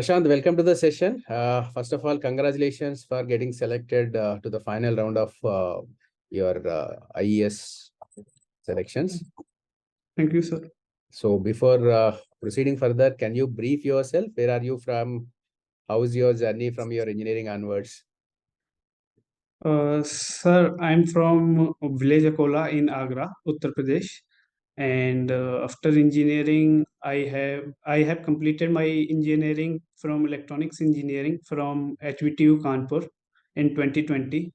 Prashant, welcome to the session. First of all, congratulations for getting selected to the final round of your IES selections. Thank you, sir. So before proceeding further, can you brief yourself? Where are you from? How is your journey from your engineering onwards? Sir, I'm from village Akola in Agra, Uttar Pradesh, and after engineering, I have completed my engineering from electronics engineering from HVTU Kanpur in 2020,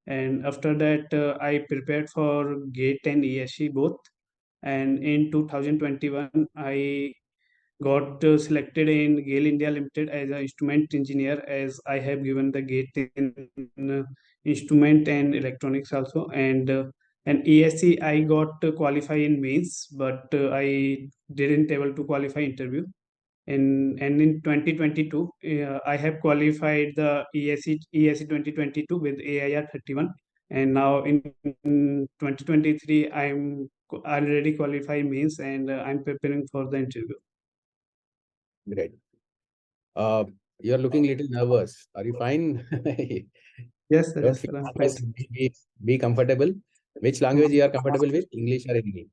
and after that, I prepared for GATE and ESE both, and in 2021, I got selected in GAIL India Limited as an instrument engineer, as I have given the GATE in instrument and electronics also, and ESE I got to qualify in mains, but I didn't able to qualify interview. And in 2022, I have qualified the ESE 2022 with AIR 31, and now in 2023 I'm already qualified mains, and I'm preparing for the interview. Great. You're looking a little nervous. Are you fine? Yes, sir. Don't Yes, feel sir. I'm nervous. fine. Be comfortable. Which language you are comfortable with? English or Hindi?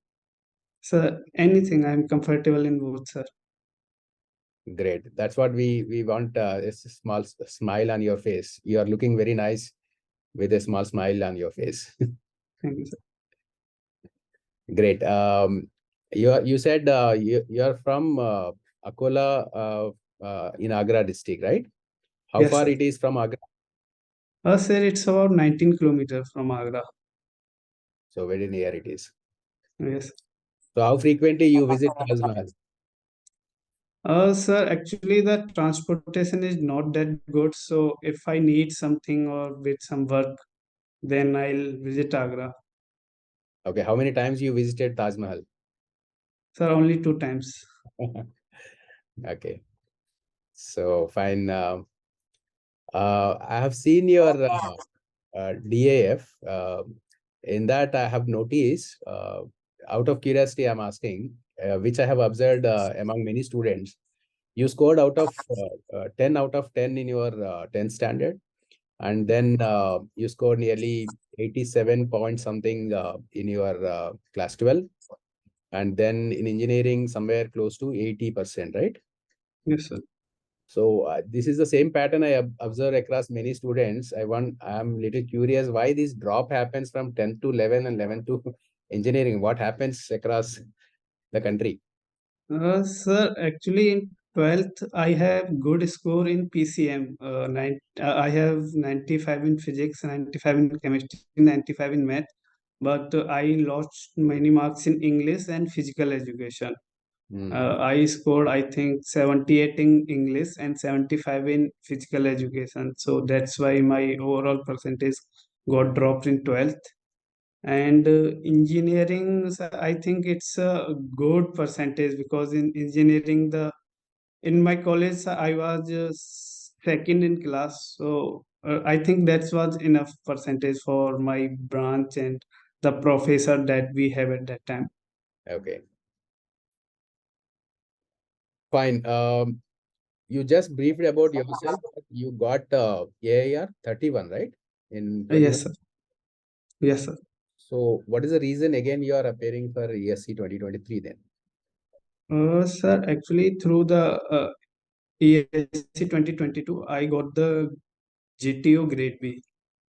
Sir, anything. I'm comfortable in both, sir. Great. That's what we want. A small smile on your face. You are looking very nice with a small smile on your face. Thank you, sir. Great. You said you're from Akola in Agra district, right? How Yes, far sir. it is from Agra? Sir, it's about 19 kilometers from Agra. So very near it is. Yes. So how frequently you visit Taj Mahal? Sir, actually, the transportation is not that good. So if I need something or with some work, then I'll visit Agra. Okay, how many times you visited Taj Mahal? Sir, only 2 times. Okay, so fine. I have seen your DAF. In that, I have noticed, out of curiosity, I'm asking, which I have observed among many students, you scored out of 10 out of 10 in your 10th standard, and then you scored nearly 87 point something in your class 12, and then in engineering, somewhere close to 80%, right? Yes, sir. So this is the same pattern I observe across many students. I'm little curious why this drop happens from 10th to 11 and 11 to engineering. What happens across the country? Sir, actually, in 12th, I have good score in PCM. I have 95 in physics, 95 in chemistry, 95 in math, but I lost many marks in English and physical education. I scored, I think, 78 in English and 75 in physical education. So that's why my overall percentage got dropped in 12th. And engineering, I think it's a good percentage, because in engineering, the in my college I was second in class. So I think that was enough percentage for my branch and the professor that we have at that time. Okay, fine. You just briefed about yourself. You got AIR 31, right? In Yes, 21. sir. Yes, sir. So what is the reason again you are appearing for ESC 2023 then? Sir, actually, through the ESC 2022, I got the GTO grade B,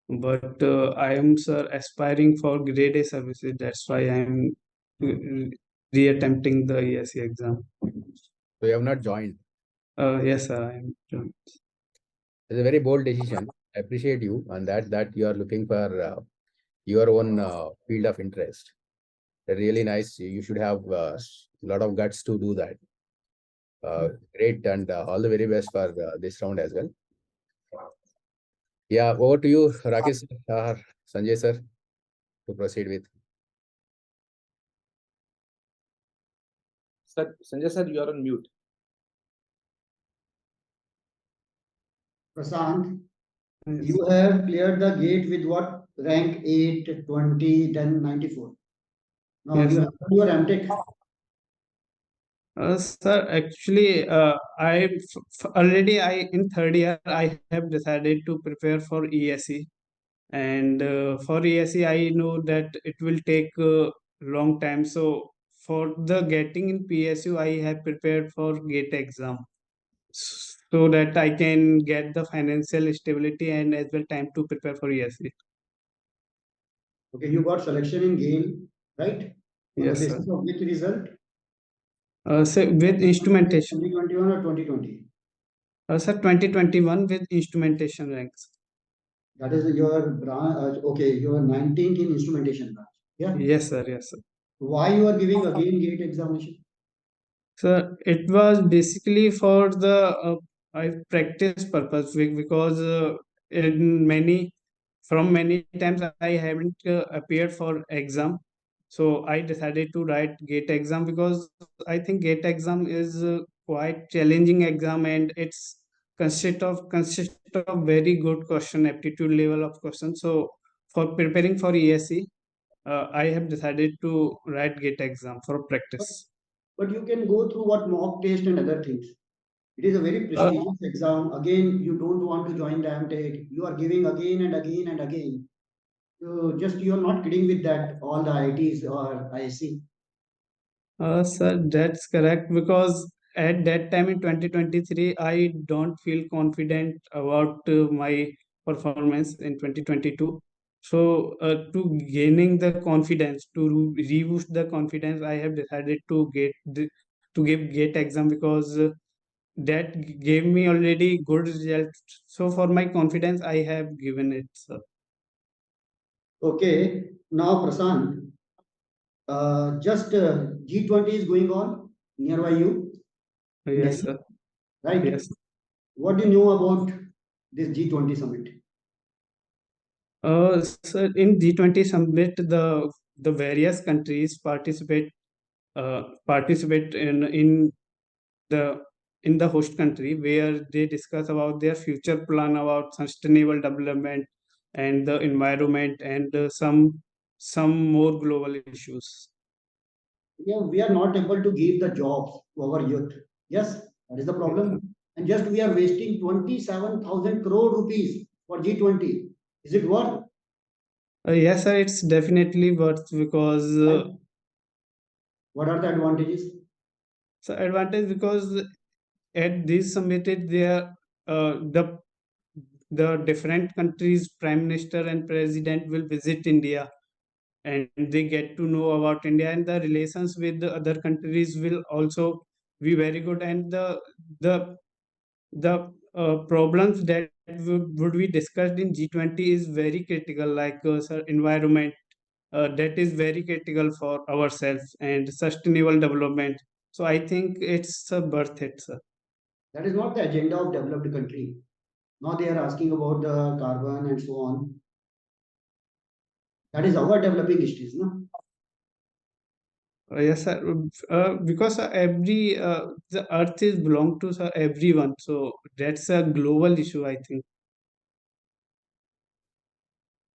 but I am, sir, aspiring for grade A services. That's why I am re-attempting the ESC exam. So you have not joined. Yes, sir, I am. It's a very bold decision. I appreciate you on that you are looking for your own field of interest. Really nice. You should have a lot of guts to do that. Great, and all the very best for this round as well. Yeah, over to you, Rakesh or Sanjay sir, to proceed with. Sir, Sanjay sir, you are on mute. Prashant, you have cleared the gate with what rank 8, 20, then 94. Now Yes, you sir. have done your MTech. Sir, actually, I in third year I have decided to prepare for ESE, and for ESE I know that it will take a long time. So for the getting in PSU, I have prepared for GATE exam so that I can get the financial stability and as well time to prepare for ESE. Okay, you got selection in GAIL, right? On the Yes, sir. basis of which result? So with instrumentation, 2021 or 2020? sir, 2021 with instrumentation ranks. That is your branch. Okay, you are 19th in instrumentation branch. Yeah. Yes, sir. Yes, sir. Why you are giving again GATE examination? So it was basically for the practice purpose because in many from many times I haven't appeared for exam, so I decided to write GATE exam because I think GATE exam is quite challenging exam and it's consist of very good question aptitude level of question. So for preparing for ESE, I have decided to write GATE exam for practice. But you can go through what mock test and other things. It is a very prestigious exam. Again, you don't want to join the MTech. You are giving again and again and again. So just you are not kidding with that, all the IITs or ISC. Sir, that's correct because at that time in 2023, I don't feel confident about my performance in 2022. So, to gaining the confidence, to reboost the confidence, I have decided to give GATE exam because that gave me already good results. So, for my confidence, I have given it, sir. Okay, now Prasant, just G20 is going on nearby you in Yes, Delhi, sir. right? Yes. What do you know about this G20 summit? So in G20 summit, the various countries participate the in the host country where they discuss about their future plan about sustainable development and the environment and some more global issues. Yeah, we are not able to give the jobs to our youth. Yes, that is the problem. And just we are wasting 27,000 crore rupees for G20. Is it worth? Yes, sir, it's definitely worth because And what are the advantages? so advantage because at this summit there the different countries prime minister and president will visit India and they get to know about India and the relations with the other countries will also be very good and the problems that would be discussed in G20 is very critical like sir, environment that is very critical for ourselves and sustainable development. So I think it's worth it, sir. That is not the agenda of developed country. Now they are asking about the carbon and so on. That is our developing histories, no? Yes, sir. Because every the earth is belong to everyone, so that's a global issue, I think.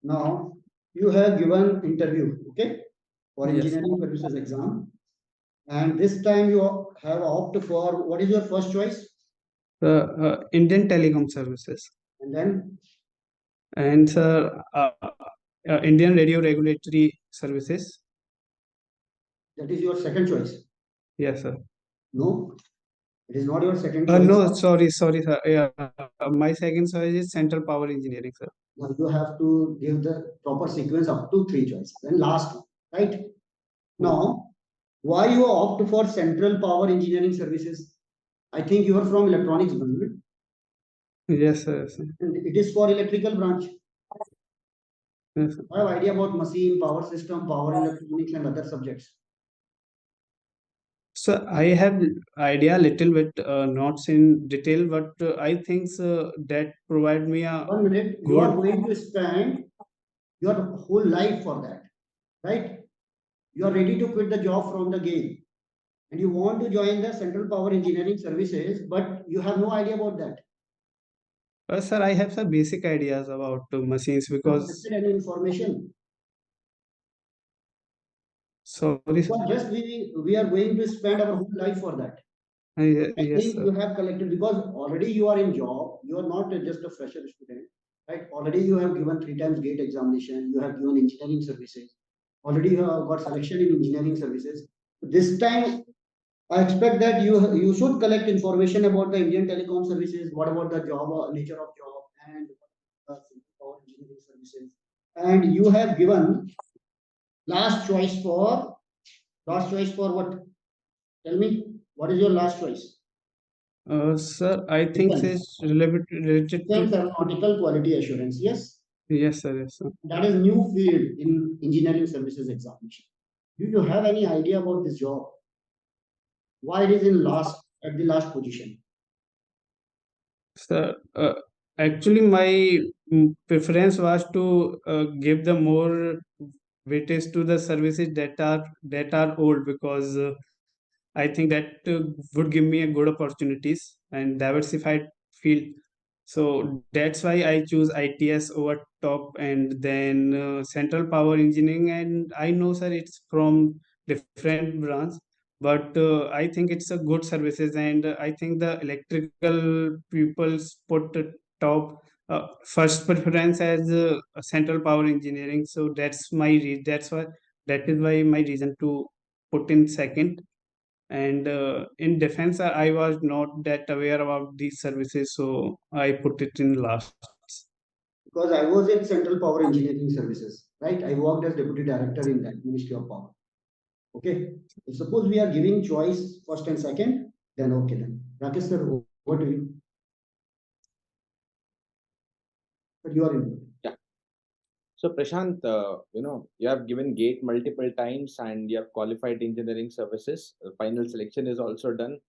Now you have given interview, okay, for Yes. engineering services exam, and this time you have opted for what is your first choice, Indian Telecom Services and then and Indian Radio Regulatory Services. that is your second choice. Yes, sir. No, it is not your second choice. No, sorry, sir. My second choice is Central Power Engineering, sir. Now you have to give the proper sequence up to three choices. Then last one, right? Now, why you opt for Central Power Engineering Services? I think you are from electronics branch, Yes, sir. Yes, sir. and it is for electrical branch. Yes, sir. I have idea about machine, power system, power electronics, and other subjects. So I have idea little bit, not in detail, but I think that provide me a 1 minute, you are good. going to spend your whole life for that, right? You are ready to quit the job from the game, and you want to join the Central Power Engineering Services, but you have no idea about that. Sir, I have some basic ideas about machines You have because collected any information. Sorry, sir. Because just we are going to spend our whole life for that. Yes, Think sir. you have collected because already you are in job. You are not just a fresher student, right? Already you have given 3 times gate examination. You have given engineering services. Already you have got selection in engineering services. This time, I expect that you should collect information about the Indian telecom services. What about the job nature of job and power engineering services? And you have given last choice for what? Tell me, what is your last choice? Sir, I think Defense. it's related Defense to. aeronautical quality assurance. Yes, Yes, sir. Yes, sir. that is new field in engineering services examination. Do you have any idea about this job? Why it is in last at the last position? Sir, actually, my preference was to give the more weightage to the services that are old, because I think that would give me a good opportunities and diversified field. So that's why I choose ITS over top, and then Central Power Engineering. And I know, sir, it's from different branch, but I think it's a good services, and I think the electrical peoples put the top first preference as Central Power Engineering. So that is why my reason to put in second. And in defense, I was not that aware about these services, so I put it in last. Because I was in Central Power Engineering Services, right? I worked as deputy director in that Ministry of Power. Okay. If suppose we are giving choice first and second, then okay then. Rakesh sir, over to you. But you are in. Yeah. So Prashant, you have given GATE multiple times and you have qualified engineering services. Final selection is also done,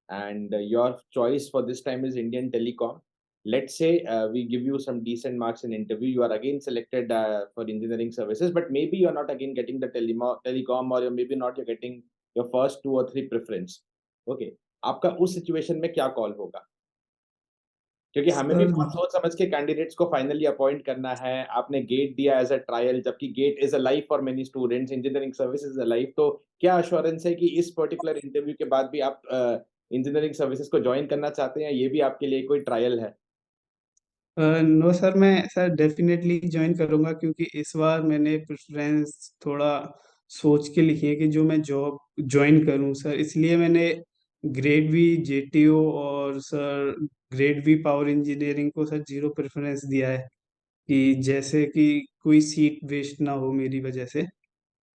and your choice for this time is Indian Telecom. Let's say we give you some decent marks in interview, you are again selected for engineering services, but maybe you're not again getting the telecom, or maybe not you're getting your first 2 or 3 preference. Okay, आपका उस situation में क्या call होगा? क्योंकि हमें भी Sir, बहुत सोच समझ के कैंडिडेट्स को फाइनली अपॉइंट करना है। आपने गेट दिया एज अ ट्रायल, जबकि GATE is a life for many students, engineering services is a life. तो क्या एश्योरेंस है कि इस पर्टिकुलर इंटरव्यू के बाद भी आप इंजीनियरिंग सर्विसेज को ज्वाइन करना चाहते हैं, ये भी आपके लिए कोई ट्रायल है? नो सर, मैं सर डेफिनेटली ज्वाइन करूंगा, क्योंकि इस बार मैंने प्रेफरेंस थोड़ा सोच के लिखी है कि जो मैं जॉब ज्वाइन करूं सर, इसलिए मैंने ग्रेड बी जेटीओ और sir grade B power engineering को सर 0 प्रेफरेंस दिया है, कि जैसे कि कोई सीट वेस्ट ना हो मेरी वजह से।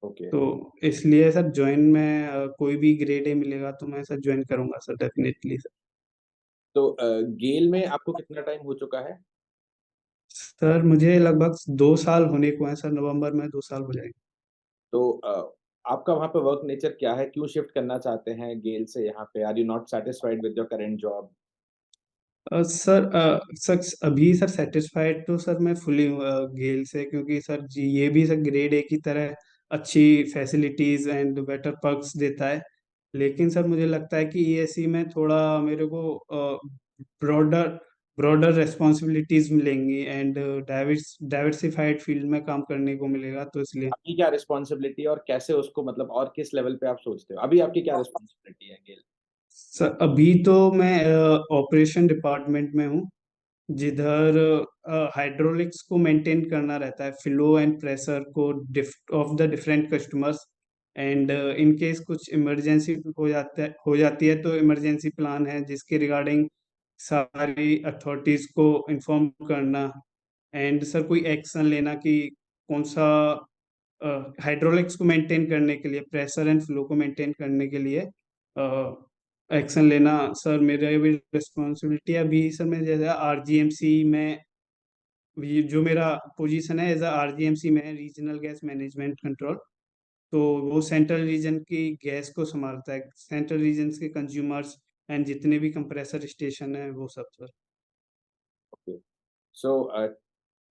ओके। तो इसलिए सर ज्वाइन में कोई भी ग्रेड ए मिलेगा तो मैं सर ज्वाइन करूंगा सर, डेफिनेटली सर। तो गेल में आपको कितना टाइम हो चुका है? सर मुझे लगभग 2 साल होने को है सर, नवंबर में 2 साल हो जाएंगे। तो आपका वहाँ पे वर्क नेचर क्या है? क्यों शिफ्ट करना चाहते हैं गेल से यहाँ पे? Are you not satisfied with your current job? Sir अभी सर सेटिस्फाइड तो सर मैं फुली गेल से, क्योंकि सर जी ये भी सर ग्रेड ए की तरह अच्छी फैसिलिटीज एंड बेटर पर्क्स देता है। लेकिन सर मुझे लगता है कि ईएससी में थोड़ा मेरे को ब्रॉडर ब्रॉडर रेस्पॉन्सिबिलिटीज मिलेंगी, एंड डाइवर्सिफाइड फील्ड में काम करने को मिलेगा, तो इसलिए। आपकी क्या रिस्पॉन्सिबिलिटी और कैसे उसको, मतलब और किस लेवल पे आप सोचते हो? अभी आपकी क्या रिस्पॉन्सिबिलिटी है गेल? सर अभी तो मैं ऑपरेशन डिपार्टमेंट में हूँ, जिधर हाइड्रोलिक्स को मेंटेन करना रहता है, फ्लो एंड प्रेशर को of the different customers. And in case कुछ इमरजेंसी हो जाती है तो इमरजेंसी प्लान है जिसके रिगार्डिंग सारी अथॉरिटीज को इन्फॉर्म करना, एंड सर कोई एक्शन लेना कि कौन सा हाइड्रोलिक्स को मेंटेन करने के लिए, प्रेशर एंड फ्लो को मेंटेन करने के लिए एक्शन लेना सर मेरा भी रिस्पॉन्सिबिलिटी है। अभी सर मैं जैसे आरजीएमसी में, ये जो मेरा पोजीशन है एज आरजीएमसी में, रीजनल गैस मैनेजमेंट कंट्रोल, तो वो सेंट्रल रीजन की गैस को संभालता है, सेंट्रल रीजन के कंज्यूमर्स एंड जितने भी कंप्रेसर स्टेशन है वो सब सर। ओके। सो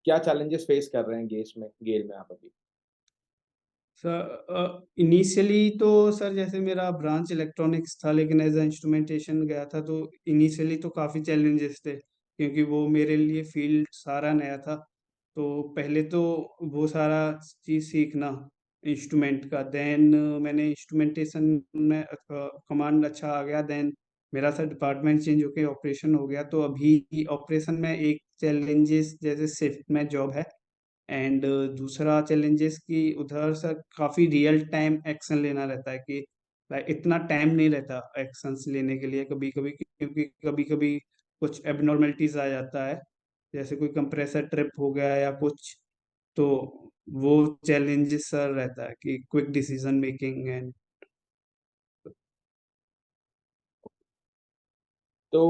क्या चैलेंजेस फेस कर रहे हैं गेल में आप अभी? सर इनिशियली तो सर जैसे मेरा ब्रांच इलेक्ट्रॉनिक्स था, लेकिन एज अ इंस्ट्रूमेंटेशन गया था, तो इनिशियली तो काफ़ी चैलेंजेस थे, क्योंकि वो मेरे लिए फील्ड सारा नया था। तो पहले तो वो सारा चीज़ सीखना, इंस्ट्रूमेंट का। देन मैंने इंस्ट्रूमेंटेशन में कमांड अच्छा आ गया। देन मेरा सर डिपार्टमेंट चेंज होके ऑपरेशन हो गया, तो अभी ऑपरेशन में एक चैलेंजेस जैसे शिफ्ट में जॉब है, एंड दूसरा चैलेंजेस की उधर सर काफ़ी रियल टाइम एक्शन लेना रहता है कि लाइक इतना टाइम नहीं रहता एक्शंस लेने के लिए कभी कभी, क्योंकि कभी कभी कुछ एबनॉर्मलिटीज आ जाता है, जैसे कोई कंप्रेसर ट्रिप हो गया या कुछ, तो वो चैलेंजेस सर रहता है कि क्विक डिसीजन मेकिंग एंड। तो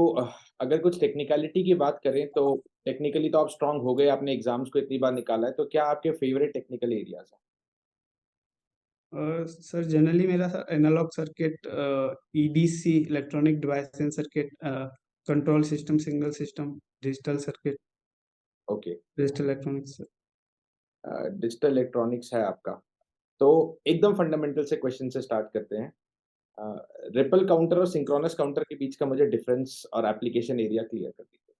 अगर कुछ टेक्निकलिटी की बात करें तो टेक्निकली तो आप स्ट्रांग हो गए, आपने एग्जाम्स को इतनी बार निकाला है, तो क्या आपके फेवरेट टेक्निकल एरियाज हैं? सर जनरली मेरा sir analogue circuit, EDC electronic device and circuit, control system, signal system, digital circuit, okay, digital electronics. Digital electronics है आपका। तो एकदम फंडामेंटल से क्वेश्चन से स्टार्ट करते हैं। रिपल काउंटर और सिंक्रोनस काउंटर के बीच का मुझे डिफरेंस और एप्लीकेशन एरिया क्लियर कर दीजिए।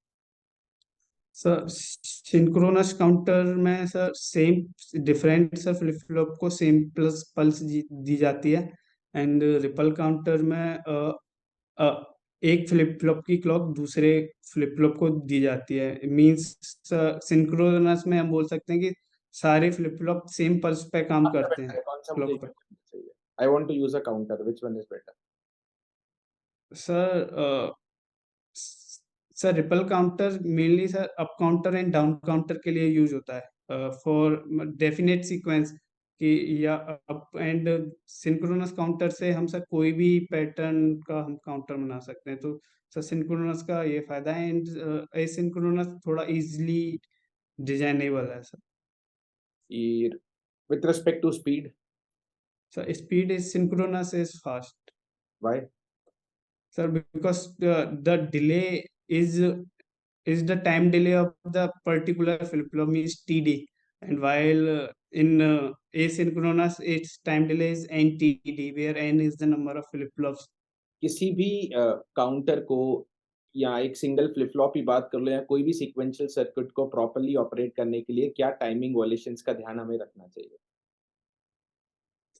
सर सिंक्रोनस काउंटर में sir same different sir flip flop को सेम प्लस पल्स दी जाती है, एंड रिपल काउंटर में अ, एक फ्लिप फ्लॉप की क्लॉक दूसरे फ्लिप फ्लॉप को दी जाती है। मींस सिंक्रोनस में हम बोल सकते हैं कि सारे फ्लिप फ्लॉप सेम पल्स पे काम कौन सा करते बेटर हैं है, कौन सा मुझे क्लॉक पे। चाहिए? I want to use a counter, which one is better? Sir sir ripple counter mainly sir up counter and down counter के लिए यूज होता है फॉर डेफिनेट सीक्वेंस कि या अप एंड। सिंक्रोनस काउंटर से हम सर कोई भी पैटर्न का हम काउंटर बना सकते हैं, तो सर सिंक्रोनस का ये फायदा है, एंड एसिंक्रोनस थोड़ा इजीली डिजाइनेबल है sir. With respect to speed, sir speed is synchronous is fast why? sir, because the delay is the time delay of the particular flip flop means TD, and while in asynchronous its time delay is NTD, where N is the number of flip flops. किसी भी counter को या एक single flip flop की बात कर लो या कोई भी सीक्वेंशियल सर्किट को प्रॉपर्ली ऑपरेट करने के लिए क्या टाइमिंग वॉलेशंस का ध्यान हमें रखना चाहिए?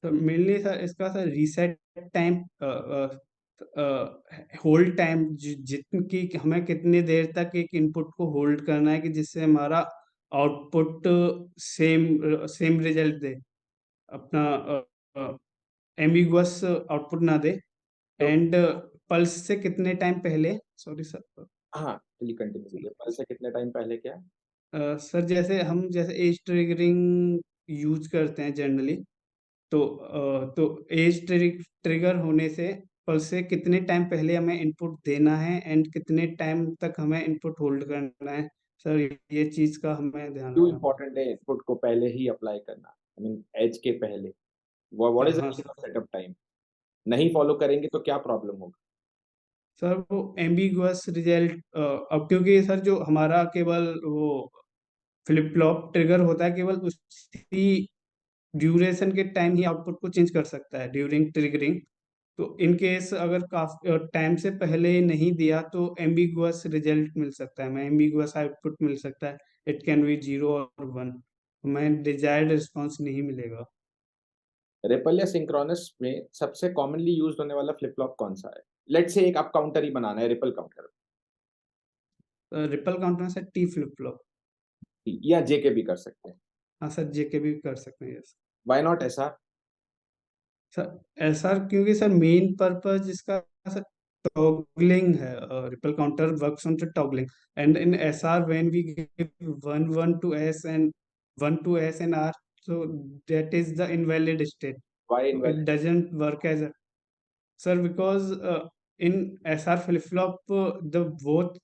तो मेनली सर इसका sir reset time, hold time, जितनी हमें कितनी देर तक एक इनपुट को होल्ड करना है कि जिससे हमारा आउटपुट सेम सेम रिजल्ट दे, अपना एम्बिगुअस आउटपुट ना दे, तो एंड पल्स से कितने टाइम पहले, सॉरी सर। हाँ, चलिए कंटिन्यू कीजिए। पल्स से कितने टाइम पहले क्या? सर जैसे एज ट्रिगरिंग यूज करते हैं जनरली, तो एज ट्रिगर होने से पल्स से कितने टाइम पहले हमें इनपुट देना है एंड कितने टाइम तक हमें इनपुट होल्ड करना है, सर ये चीज का हमें ध्यान क्यों रखना पड़ेगा। इम्पोर्टेंट है इनपुट को पहले ही अप्लाई करना? आई मीन एज के पहले, व्हाट इज द हाँ meaning sir. Of setup time? नहीं फॉलो करेंगे तो क्या प्रॉब्लम होगा? सर वो एम्बिगुअस रिजल्ट, अब क्योंकि सर जो हमारा केवल वो फ्लिप फ्लॉप ट्रिगर होता है केवल उसी ड्यूरेशन के टाइम ही आउटपुट को चेंज कर सकता है ड्यूरिंग ट्रिगरिंग। तो इन केस अगर काफी टाइम से पहले नहीं दिया तो एम्बिगुअस रिजल्ट मिल सकता है, हमें एम्बिगुअस आउटपुट मिल सकता है। इट कैन बी 0 और 1, हमें डिजायर्ड रिस्पॉन्स नहीं मिलेगा। रिपल या सिंक्रोनस में सबसे कॉमनली यूज होने वाला फ्लिप फ्लॉप कौन सा है? लेट्स से एक अप काउंटर ही बनाना है, रिपल काउंटर रिपल काउंटर से टी फ्लिप फ्लॉप। या जे के भी कर सकते हैं। हाँ सर, जेके भी कर सकते हैं, यस। व्हाई नॉट ऐसा? सर ऐसा क्योंकि सर मेन पर्पज इसका सर टॉगलिंग है, ripple counter works on toggling, and in SR when we give 1 to S and 1 to S and R, so that is the invalid state, why so it invalid? doesn't work as a, sir, because in SR flip flop the both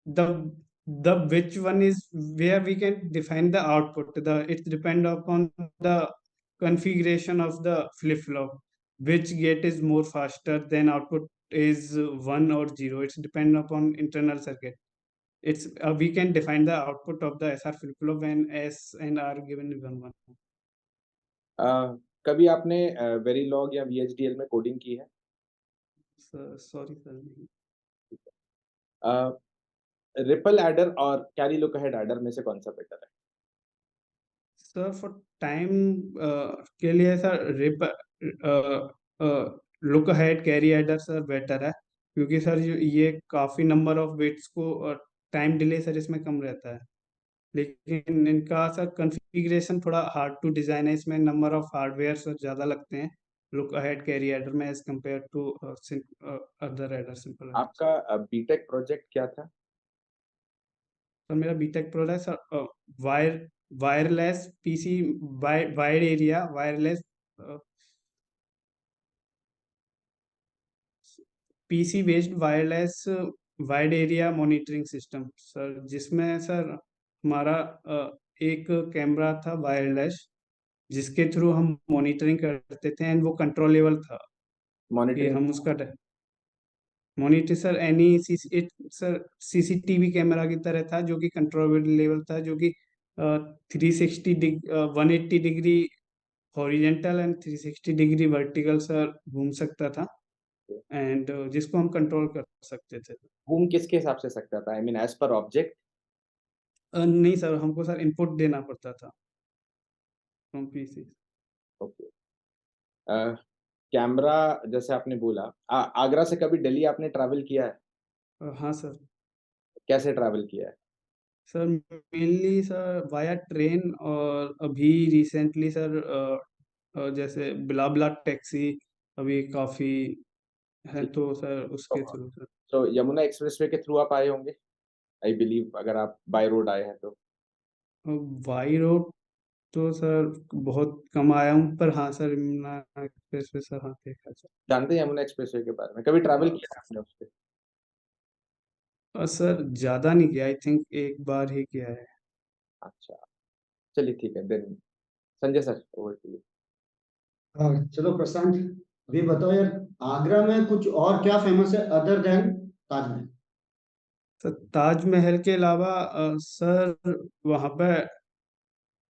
the which one is where we can define the output, the it depend upon the configuration of the flip flop, which gate is more faster than output is 1 or 0, it's depend upon internal circuit. It's we can define the output of the SR flip flop when S and R given 1 1. कभी आपने वेरीलॉग या VHDL में coding की है? Sorry sir, नहीं। Ripple adder और carry look ahead adder में से कौन सा बेटर है? सर फॉर टाइम के लिए sir look ahead carry adder sir better है, क्योंकि सर ये काफ़ी नंबर ऑफ बिट्स को टाइम डिले सर इसमें कम रहता है। लेकिन इनका सर कॉन्फ़िगरेशन थोड़ा हार्ड टू डिज़ाइन है, इसमें नंबर ऑफ हार्डवेयर सर ज़्यादा लगते हैं लुक अहेड कैरी एडर में as compare to other adder, simple adder. आपका बीटेक प्रोजेक्ट क्या था? सर मेरा BTech product sir wireless PC wide area wireless PC based wireless wide area monitoring system sir, जिसमें sir हमारा एक camera था wireless, जिसके थ्रू हम मॉनिटरिंग करते थे एंड वो कंट्रोलेबल था कि मॉनिटरिंग हम उसका monitor sir sir CCTV camera की तरह था, जो कि कंट्रोलेबल था, जो कि 360 180 degree horizontal and 360 degree vertical sir घूम सकता था, एंड जिसको हम कंट्रोल कर सकते थे। घूम किसके हिसाब से सकता था? आई मीन एज पर ऑब्जेक्ट? नहीं सर, हमको सर इनपुट देना पड़ता था फ्रॉम पीसी। ओके। कैमरा जैसे आपने बोला, आगरा से कभी दिल्ली आपने ट्रैवल किया है? हाँ सर। कैसे ट्रैवल किया है? Sir mainly sir via train, और अभी रिसेंटली सर जैसे बिलाबला टैक्सी अभी काफ़ी है, तो सर उसके थ्रू सर। तो यमुना एक्सप्रेसवे के थ्रू आप आए होंगे, आई बिलीव, अगर आप बाय रोड आए हैं तो। बाई रोड तो सर बहुत कम आया हूँ, पर हाँ सर यमुना एक्सप्रेस पे सर हाँ देखा सर। जानते हैं यमुना एक्सप्रेसवे के बारे में? कभी ट्रैवल किया है आपने उस पे? सर ज़्यादा नहीं किया, आई थिंक एक बार ही किया है। अच्छा, चलिए ठीक है। Then Sanjay sir, over to you. हाँ चलो प्रशांत, अभी बताओ यार, आगरा में कुछ और क्या फेमस है other than Taj Mahal? Sir Taj Mahal के अलावा सर वहाँ पे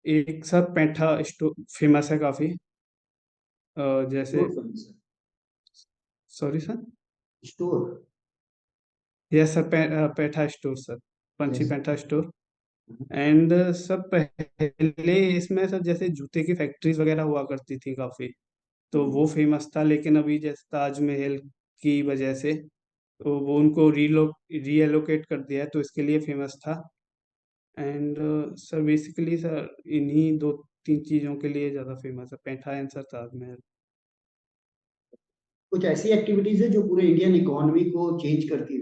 एक सर पैंठा स्टोर फेमस है काफ़ी, जैसे। स्टोर फेमस है? Sorry sir. Store? Yes sir, petha store sir, Panchhi yes. Petha store. And सब पहले इसमें सर जैसे जूते की फैक्ट्रीज वगैरह हुआ करती थी काफ़ी, तो वो फेमस था, लेकिन अभी जैसे ताजमहल की वजह से तो वो उनको रीएलोकेट कर दिया है, तो इसके लिए फेमस था। एंड सर बेसिकली सर इन्हीं दो तीन चीज़ों के लिए ज़्यादा फेमस है, पैंठा एंड सर ताजमहल। कुछ ऐसी एक्टिविटीज है जो पूरे इंडियन इकोनॉमी को चेंज करती है?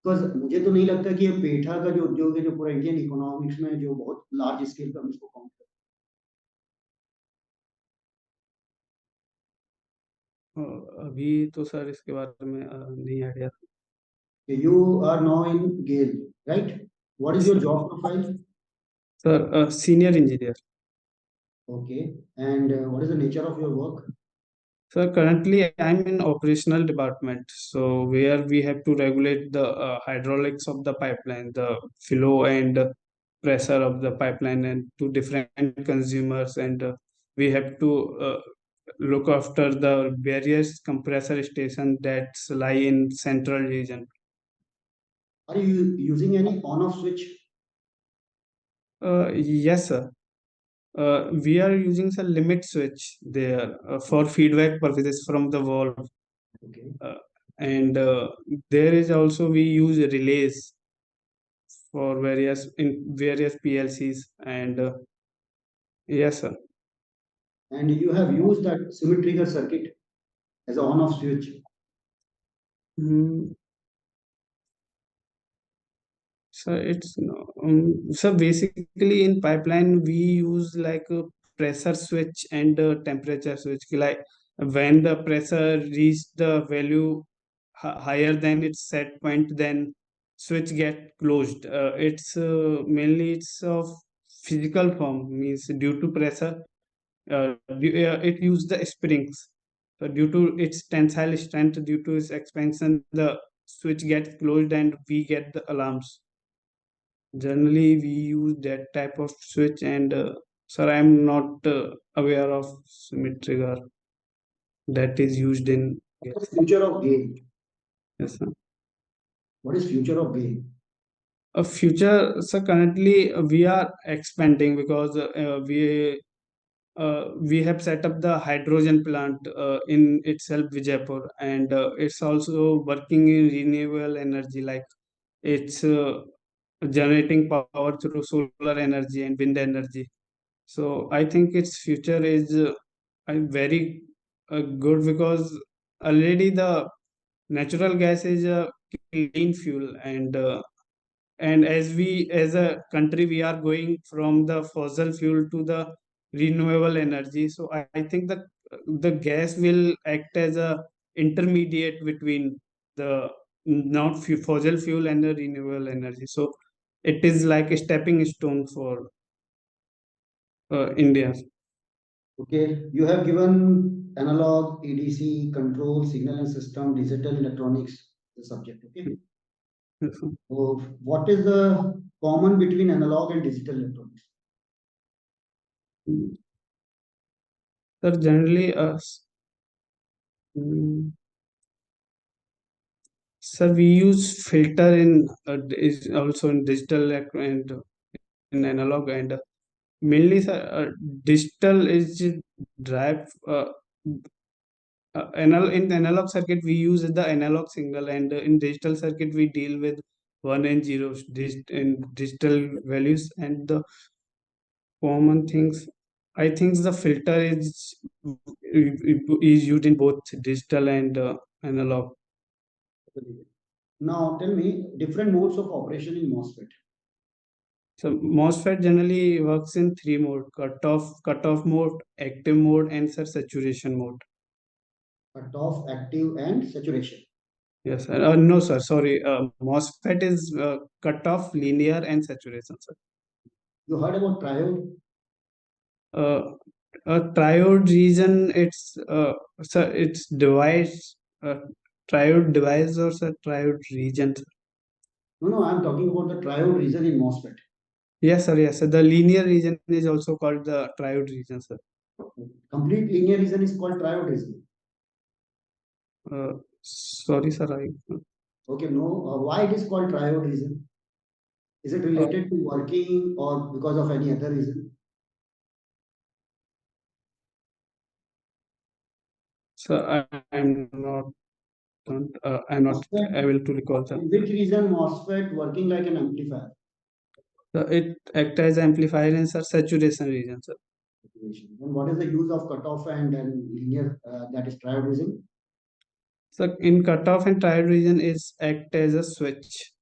बिकॉज मुझे तो नहीं लगता कि ये पेठा का जो उद्योग है जो पूरा इंडियन इकोनॉमिक्स में जो बहुत लार्ज स्केल पर हम इसको काउंट करते अभी तो सर इसके बारे में नहीं आइडिया। हैं। You are now in GAIL, right? What is your job profile? Sir senior engineer. Okay, and what is the nature of your work? Sir, currently I'm in operational department, so where we have to regulate the hydraulics of the pipeline, the flow and pressure of the pipeline, and to different consumers, and we have to look after the various compressor stations that lie in central region. Are you using any on off switch? Yes, sir. We are using a limit switch there for feedback purposes from the valve. Okay. And there is also we use relays for various PLCs, and yes sir. And you have used that symmetrical circuit as an on off switch? Mm, so it's no, so basically in pipeline we use like a pressure switch and a temperature switch, like when the pressure reach the value higher than its set point, then switch get closed. It's mainly it's of physical form, means due to pressure, it use the springs. So due to its tensile strength, due to its expansion, the switch gets closed and we get the alarms. Generally, we use that type of switch, and sir, I am not aware of symmetrical that is used in. What is future of gain? Yes, sir. What is future of gain? A future, so currently we are expanding because we have set up the hydrogen plant in itself, Vijaypur, and it's also working in renewable energy, like it's generating power through solar energy and wind energy. So I think its future is very good, because already the natural gas is a clean fuel, and as a country we are going from the fossil fuel to the renewable energy. So I think that the gas will act as a intermediate between the not fossil fuel and the renewable energy. So it is like a stepping stone for India. Okay, you have given analog, EDC, control, signal and system, digital electronics, the subject. Okay. So what is the common between analog and digital electronics? Sir, generally, mm, sir, we use filter in is also in digital and in analog, and mainly, sir, digital is drive. In analog circuit we use the analog signal, and in digital circuit we deal with one and zeros in digital values, and the common things, I think the filter is used in both digital and analog. Now tell me different modes of operation in MOSFET. So MOSFET generally works in three mode: cutoff mode, active mode, and sir, saturation mode. Cutoff, active, and saturation. Yes, sir. No, sir. Sorry. MOSFET is cutoff, linear, and saturation, sir. You heard about triode? A triode region, it's device, triode device, or sir, triode region, sir. No, I'm talking about the triode region in MOSFET. Yes, sir. Yes, sir. The linear region is also called the triode region, sir. Complete linear region is called triode region. Sorry, sir. Okay, no. Why it is called triode region? Is it related to working or because of any other reason? So I'm not MOSFET, able to recall, sir. in which region MOSFET working like an amplifier? So it acts as amplifier in sir, saturation region, sir. Then what is the use of cutoff and linear, that is triode region? So in cutoff and triode region is act as a switch,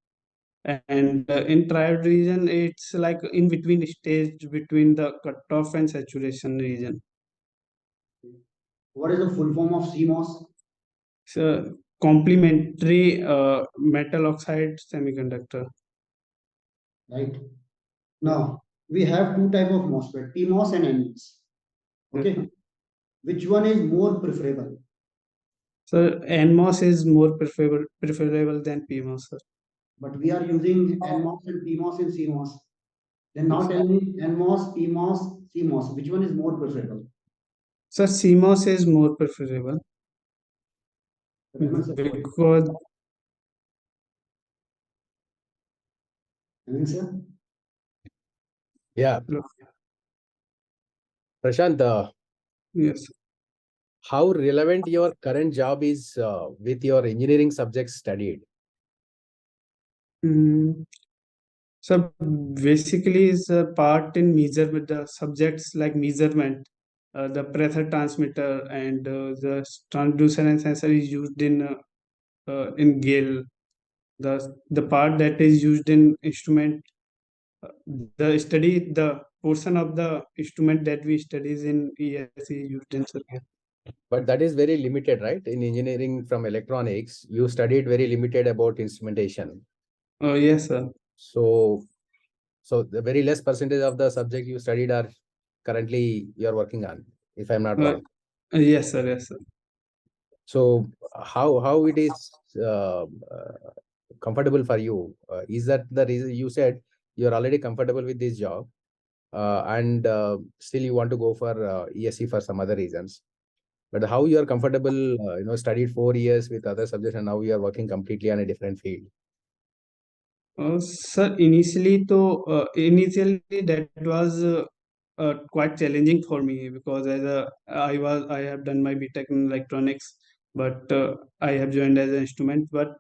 and in triode region it's like in between stage between the cutoff and saturation region. What is the full form of CMOS? So complementary metal oxide semiconductor. Right. Now we have two type of MOSFET, PMOS and NMOS. Okay. Which one is more preferable? So NMOS is more preferable than PMOS, sir. But we are using NMOS and PMOS and CMOS. Then now tell me NMOS, PMOS, CMOS, which one is more preferable? Sir, CMOS is more preferable because Sir? Yeah. Prashant, yes. how relevant your current job is with your engineering subjects studied? So basically, is a part in measurement. The subjects like measurement, the pressure transmitter, and the transducer and sensor is used in Gale. The part that is used in instrument, the portion of the instrument that we studies in ESE is used in circuit. But that is very limited, right? In engineering from electronics, you studied very limited about instrumentation. Yes, sir. So the very less percentage of the subject you studied are currently you're working on, if I'm not wrong. Yes, sir. Yes, sir. So how it is comfortable for you? Is that the reason you said you're already comfortable with this job, and still you want to go for ESE for some other reasons? But how you are comfortable, studied 4 years with other subjects and now you are working completely on a different field? Sir, initially that was quite challenging for me because I have done my BTech in electronics, but I have joined as an instrument. But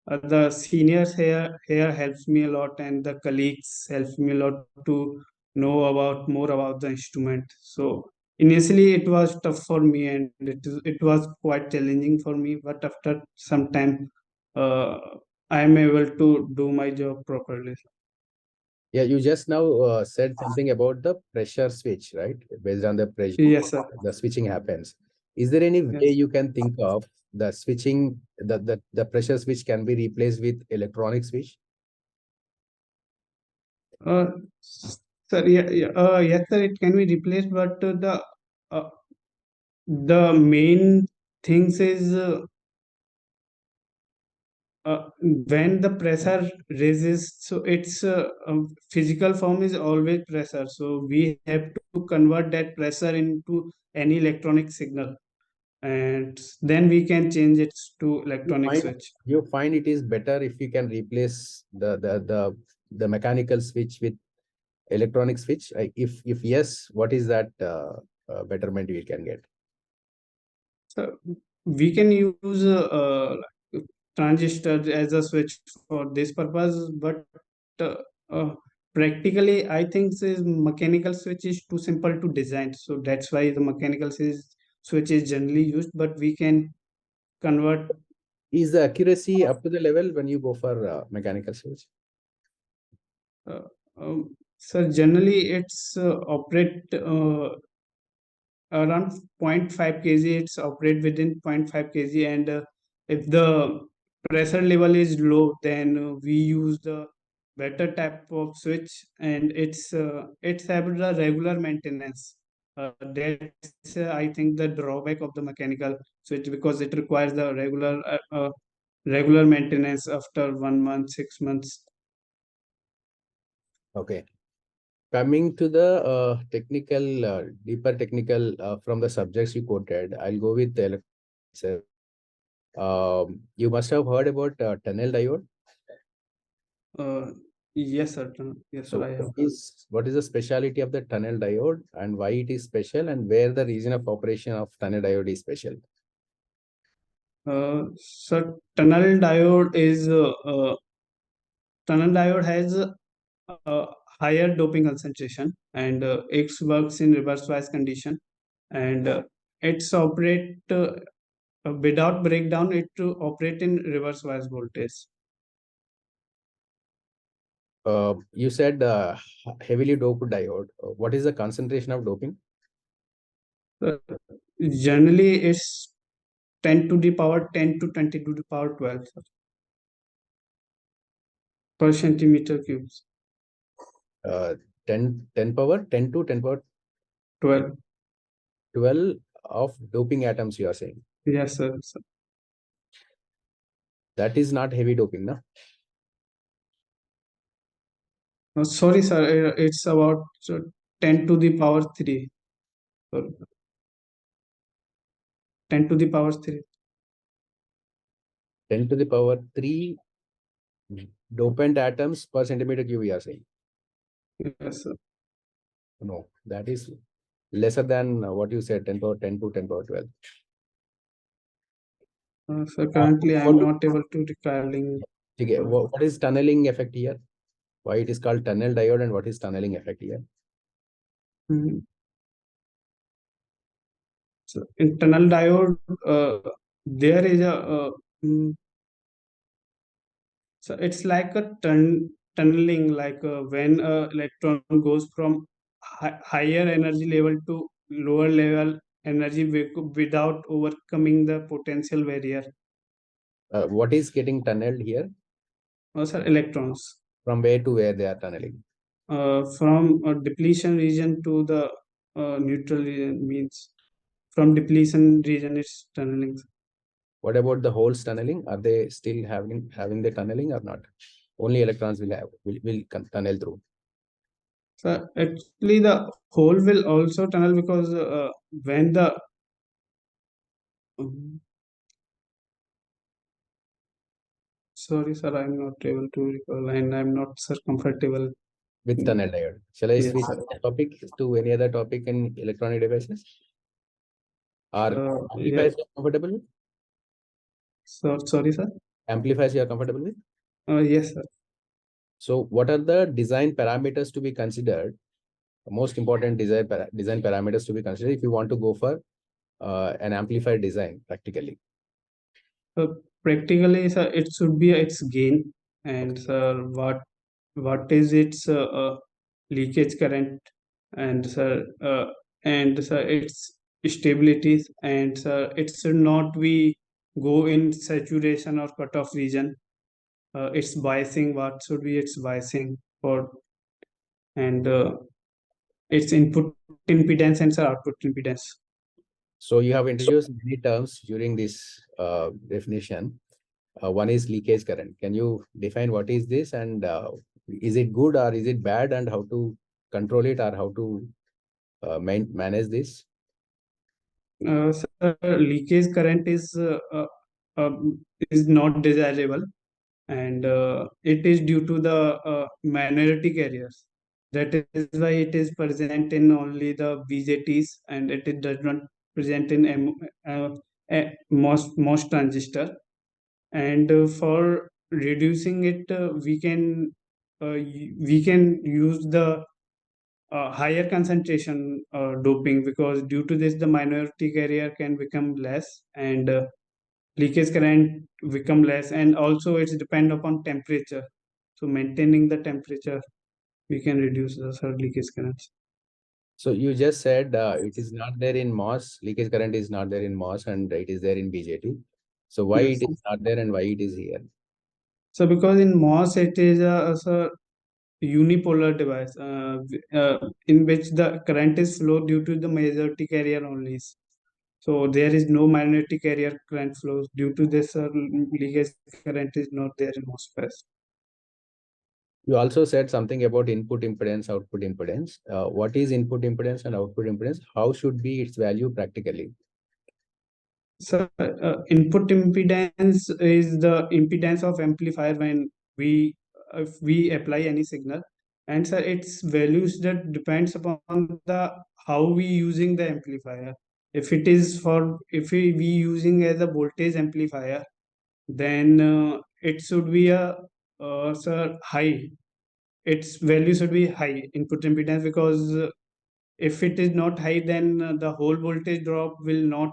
the seniors here helps me a lot, and the colleagues helps me a lot to know about more about the instrument. So initially it was tough for me, and it was quite challenging for me. But after some time, uh, I am able to do my job properly. Yeah, you just now said something about the pressure switch, right? Based on the pressure, Yes, sir. the switching happens. Is there any way Yes. you can think of the switching, the pressure switch can be replaced with electronic switch? Uh, Sir, yes, sir, it can be replaced, but uh, the main things is when the pressure raises, so its physical form is always pressure. So we have to convert that pressure into any electronic signal, and then we can change it to You electronic find switch. you find it is better if you can replace the mechanical switch with electronic switch? If yes, what is that betterment we can get? So we can use transistor as a switch for this purpose, but uh, uh, practically, I think this mechanical switch is too simple to design. So that's why the switch is generally used, but we can convert. Is the accuracy up to the level when you go for mechanical switch? Uh, so generally, it's operate around 0.5 kg. It's operate within 0.5 kg, and if the pressure level is low, then we use the better type of switch, and it's have the regular maintenance. That's I think the drawback of the mechanical switch, because it requires the regular maintenance after 1 month, 6 months. Okay. Coming to the technical, deeper technical from the subjects you quoted, I'll go with the electronics. You must have heard about tunnel diode. uh, yes sir. Yes sir, So I have. what is the speciality of the tunnel diode and why it is special and where the region of operation of tunnel diode is special? So tunnel diode has a higher doping concentration, and it works in reverse bias condition, and it's operate without breakdown. It to operate in reverse bias voltage. You said heavily doped diode. What is the concentration of doping? Uh, Generally, it's 10 to the power 10 to 20 to the power 12 per centimeter cubes. Uh, 10 power 10 to 10 power 12. 12 of doping atoms you are saying. Yes, sir. That is not heavy doping, no? Sorry, sir. It's about 10 to the power 3. Sorry. 10 to the power 3. 10 to the power 3 dopant atoms per centimeter cube you are saying. Yes, sir. No, that is lesser than what you said, 10 power 10 to 10 power 12. So currently, I am not able to recalling. Okay, what is tunneling effect here? Why it is called tunnel diode and what is tunneling effect here? Mhm. So internal diode, there is a mm, so it's like a tunneling, like when a electron goes from higher energy level to lower level energy without overcoming the potential barrier. What is getting tunneled here? Sir, electrons From where to where they are tunneling? from depletion region to the neutral region, means from depletion region it's tunneling. What about the holes tunneling? Are they still having the tunneling or not? Only electrons will tunnel through. So actually, the hole will also tunnel because when the um, Sorry, sir, I'm not able to recall, and I'm not, sir, comfortable. with tunnel diode. Shall I Yes, switch sir. the topic to any other topic in electronic devices? Or Yeah. amplifiers you are comfortable with? Sorry, sir. Amplifiers you are comfortable with? Yes, sir. So what are the design parameters to be considered? Most important design parameters to be considered if you want to go for an amplifier design practically. Practically, sir, it should be its gain, and sir, what is its leakage current, and sir, its stability, and sir, it should not be go in saturation or cutoff region. Its biasing, what should be its biasing for, and its input impedance and sir, output impedance. So you have introduced many terms during this definition. One is leakage current. Can you define what is this, and is it good or is it bad, and how to control it, or how to manage this? Sir, leakage current is not desirable, and it is due to the minority carriers. That is why it is present in only the BJTs, and it does not present in MOS transistor. And for reducing it, we can use the higher concentration doping, because due to this the minority carrier can become less, and leakage current become less, and also it's depend upon temperature. So maintaining the temperature, we can reduce the leakage currents. So you just said it is not there in MOS, leakage current is not there in MOS, and it is there in BJT. So why Yes. it is not there and why it is here? So because in MOS it is a unipolar device in which the current is flow due to the majority carrier only. So there is no magnetic carrier current flows. Due to this, leakage current is not there in MOSFET. You also said something about input impedance, output impedance. What is input impedance and output impedance? How should be its value practically? So input impedance is the impedance of amplifier when if we apply any signal, and so its values that depends upon the how we using the amplifier. If we using as a voltage amplifier, then it should be a high. Its value should be high input impedance, because if it is not high, then the whole voltage drop will not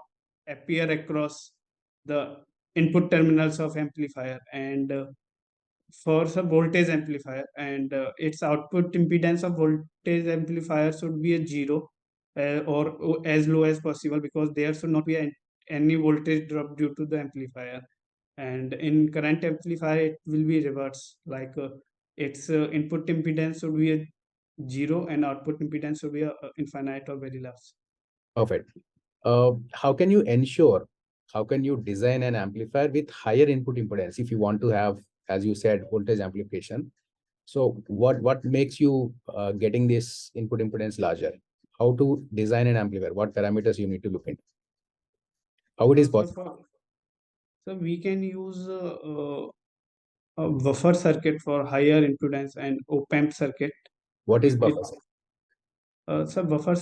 appear across the input terminals of amplifier, and for some voltage amplifier, and its output impedance of voltage amplifier should be a zero, or as low as possible, because there should not be any voltage drop due to the amplifier. And in current amplifier it will be reverse, like its input impedance should be a zero, and output impedance should be a infinite or very large. Perfect. How can you ensure, how can you design an amplifier with higher input impedance if you want to have, as you said, voltage amplification? So what makes you getting this input impedance larger? How to design an amplifier? What parameters you need to look into? How it is possible? So we can use a buffer circuit for higher impedance, and op-amp circuit. What is buffer? So buffer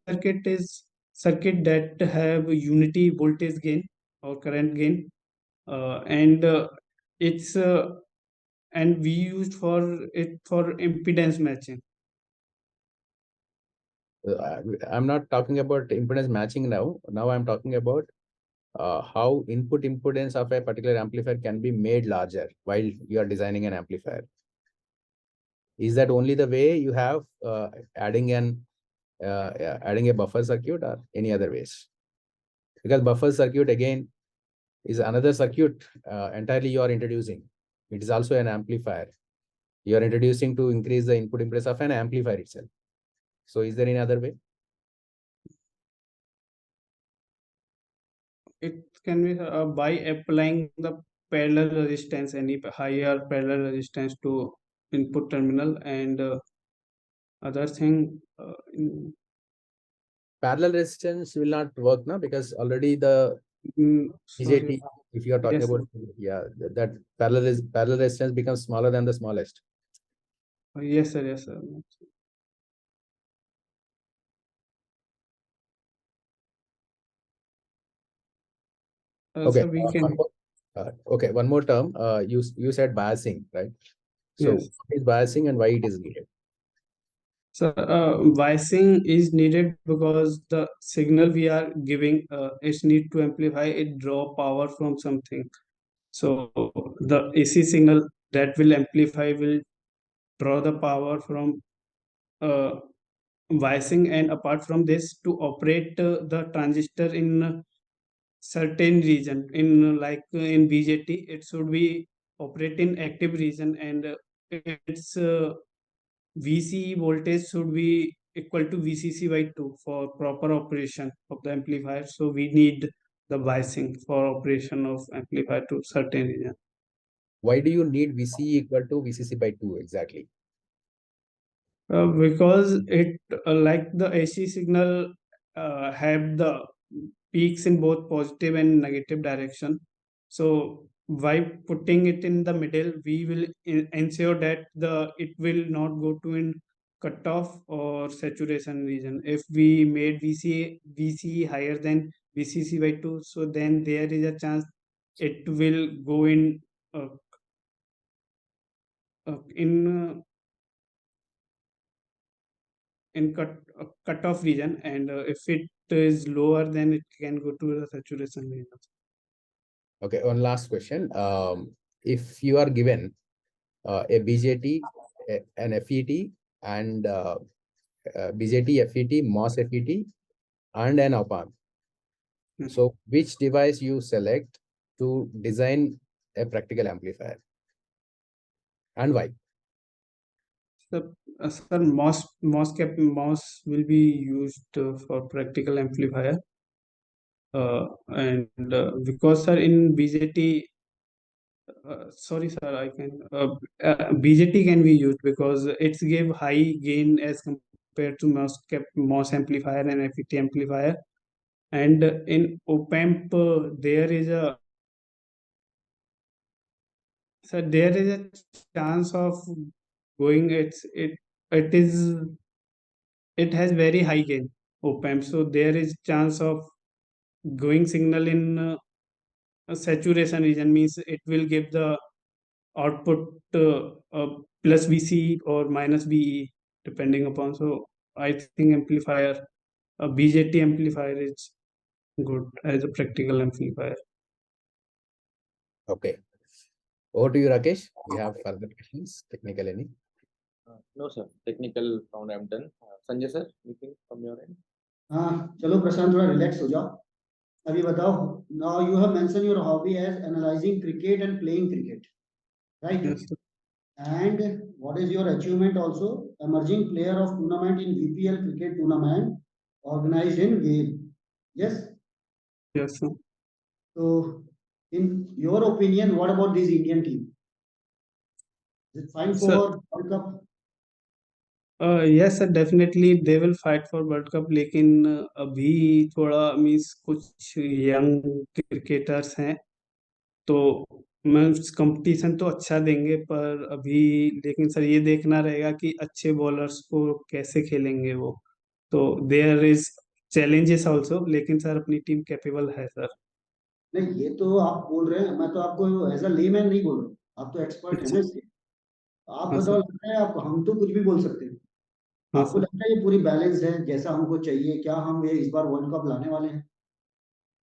circuit is circuit that have unity voltage gain or current gain, and it's and we used for it for impedance matching. I'm not talking about impedance matching now. Now I'm talking about how input impedance of a particular amplifier can be made larger while you are designing an amplifier. Is that only the way you have adding a buffer circuit, or any other ways? Because buffer circuit again is another circuit entirely you are introducing. It is also an amplifier. You are introducing to increase the input impedance of an amplifier itself. So is there any other way? It can be by applying the parallel resistance, any higher parallel resistance to input terminal, and other thing Parallel resistance will not work now, because already the BJT if you are talking Yes, sir. about, yeah, that parallel resistance becomes smaller than the smallest. Yes, sir. Yes, sir. Okay. So we can. Okay, one more term. You said biasing, right? So Yes. what is biasing and why it is needed? So biasing is needed because the signal we are giving is need to amplify it draw power from something. So the AC signal that will amplify will draw the power from uh, biasing, and apart from this, to operate the transistor in certain region in in BJT, it should be operate in active region, and its VCE voltage should be equal to VCC by 2 for proper operation of the amplifier. So we need the biasing for operation of amplifier to certain region. Why do you need VCE equal to VCC by 2 exactly? Because it like the AC signal have the peaks in both positive and negative direction. So by putting it in the middle, we will ensure that the it will not go to in cutoff or saturation region. If we made VCE higher than VCC by 2, so then there is a chance it will go uh, in cutoff region, and if it is lower, then it can go to the saturation region. Okay, one last question. If you are given a BJT, an FET, and BJT, FET, MOS FET, and an op-amp. So which device you select to design a practical amplifier and why? So, sir, MOS will be used for practical amplifier, and because sir in BJT, sorry sir, I can BJT can be used because it's give high gain as compared to MOS amplifier and FET amplifier, and in op-amp there is a so there is a chance of going it is it has very high gain op-amp, so there is chance of going signal in a saturation region, means it will give the output plus VC or minus VE depending upon. So I think amplifier a BJT amplifier is good as a practical amplifier. Okay. Over to you, Rakesh. You have further questions, technical any? No, sir. Technical round I'm done. Sanjay, sir, anything from your end? हाँ चलो प्रशांत थोड़ा relax हो जाओ अभी बताओ now you have mention your hobby as analyzing cricket and playing cricket right Yes, sir. and what is your achievement also emerging player of tournament in VPL cricket tournament organized in Gale yes Yes, sir. so in your opinion what about this Indian team is it fine for Sir, World Cup yes sir definitely they will fight for world cup, लेकिन अभी थोड़ा means कुछ young cricketers हैं, तो means competition तो अच्छा देंगे, पर अभी लेकिन सर ये देखना रहेगा कि अच्छे बॉलर्स को कैसे खेलेंगे वो, तो देयर इज चैलेंजेस आल्सो, लेकिन सर अपनी टीम कैपेबल है सर। नहीं ये तो आप बोल रहे हैं मैं तो आपको एज अ लेमैन नहीं बोल रहा हूँ आप तो एक्सपर्ट है ना इसके आप हाँ बताओ सर। लगता है आपको हम तो कुछ भी बोल सकते हैं हाँ आपको सर। लगता है ये पूरी बैलेंस है जैसा हमको चाहिए क्या हम ये इस बार वर्ल्ड कप लाने वाले हैं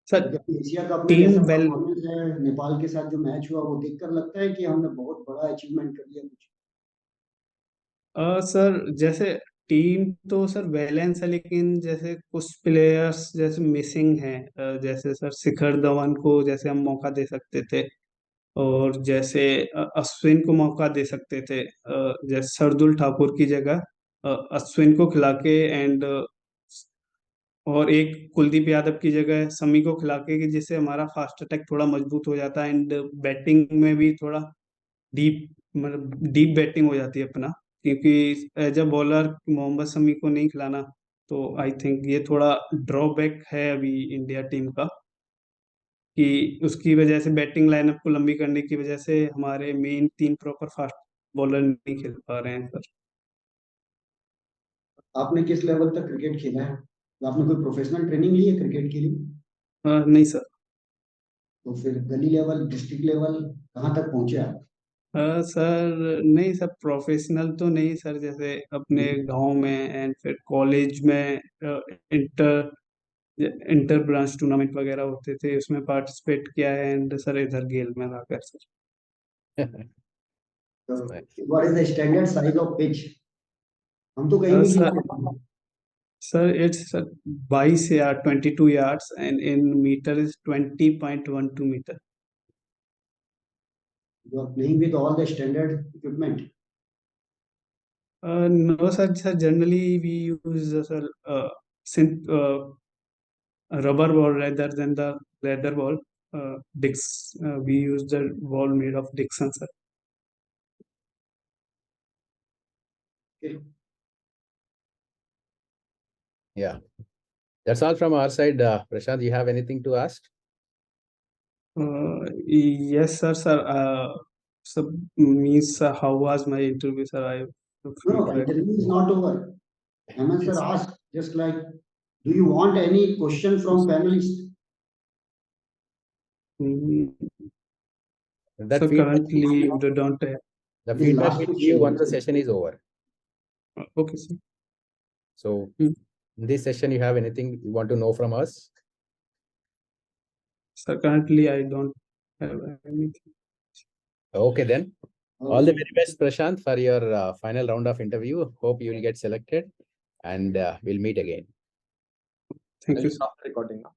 सर क्योंकि अभी एशिया कप में टीम जैसा वेल परफॉर्मेंस है नेपाल के साथ जो मैच हुआ वो देखकर लगता है कि हमने बहुत बड़ा अचीवमेंट कर लिया कुछ सर जैसे टीम तो सर बैलेंस है, लेकिन जैसे कुछ प्लेयर्स जैसे मिसिंग हैं, जैसे सर शिखर धवन को जैसे हम मौका दे सकते थे, और जैसे अश्विन को मौका दे सकते थे, जैसे शार्दुल ठाकुर की जगह अश्विन को खिला के, एंड और एक कुलदीप यादव की जगह समी को खिला के, कि जिससे हमारा फास्ट अटैक थोड़ा मजबूत हो जाता है, एंड बैटिंग में भी थोड़ा डीप मतलब डीप बैटिंग हो जाती है अपना, क्योंकि as a bowler Mohammed Shami को नहीं खिलाना, तो आई थिंक ये थोड़ा ड्रॉबैक है अभी इंडिया टीम का। कि उसकी वजह से बैटिंग लाइनअप को लंबी करने की वजह से हमारे मेन 3 प्रॉपर फास्ट बॉलर नहीं खेल पा रहे हैं सर। आपने किस लेवल तक क्रिकेट खेला है? तो आपने कोई प्रोफेशनल ट्रेनिंग ली है क्रिकेट के लिए? नहीं सर। तो फिर गली लेवल, डिस्ट्रिक्ट लेवल कहाँ तक पहुंचे आप? सर नहीं सर, प्रोफेशनल तो नहीं सर, जैसे अपने गांव में एंड फिर कॉलेज में इंटर इंटर ब्रांच टूर्नामेंट वगैरह होते थे, उसमें पार्टिसिपेट किया है एंड सर इधर गेल में आकर सर। तो what is the standard size of pitch? हम तो कहीं भी सर खेलते हैं। Sir it's 22 yard 22 yards and in meter is 20.12 meter. You are playing with all the standard equipment. No sir, generally we use sir rubber ball rather than the leather ball. Dix, we use the ball made of Dixon sir. Okay. Yeah, that's all from our side. Prashant, you have anything to ask? Yes sir. So means how was my interview sir? I No, interview is not over. Heman sir asked just like, do you want any question from panelists? That So feedback, currently they don't have. the It is feedback last will give question. you once the session is over. Okay sir. So in this session, you have anything you want to know from us? So currently I don't have anything. Okay, then. All the very best, Prashant, for your final round of interview. Hope you will get selected, and we'll meet again. Thank I'll you sir. stop the recording now.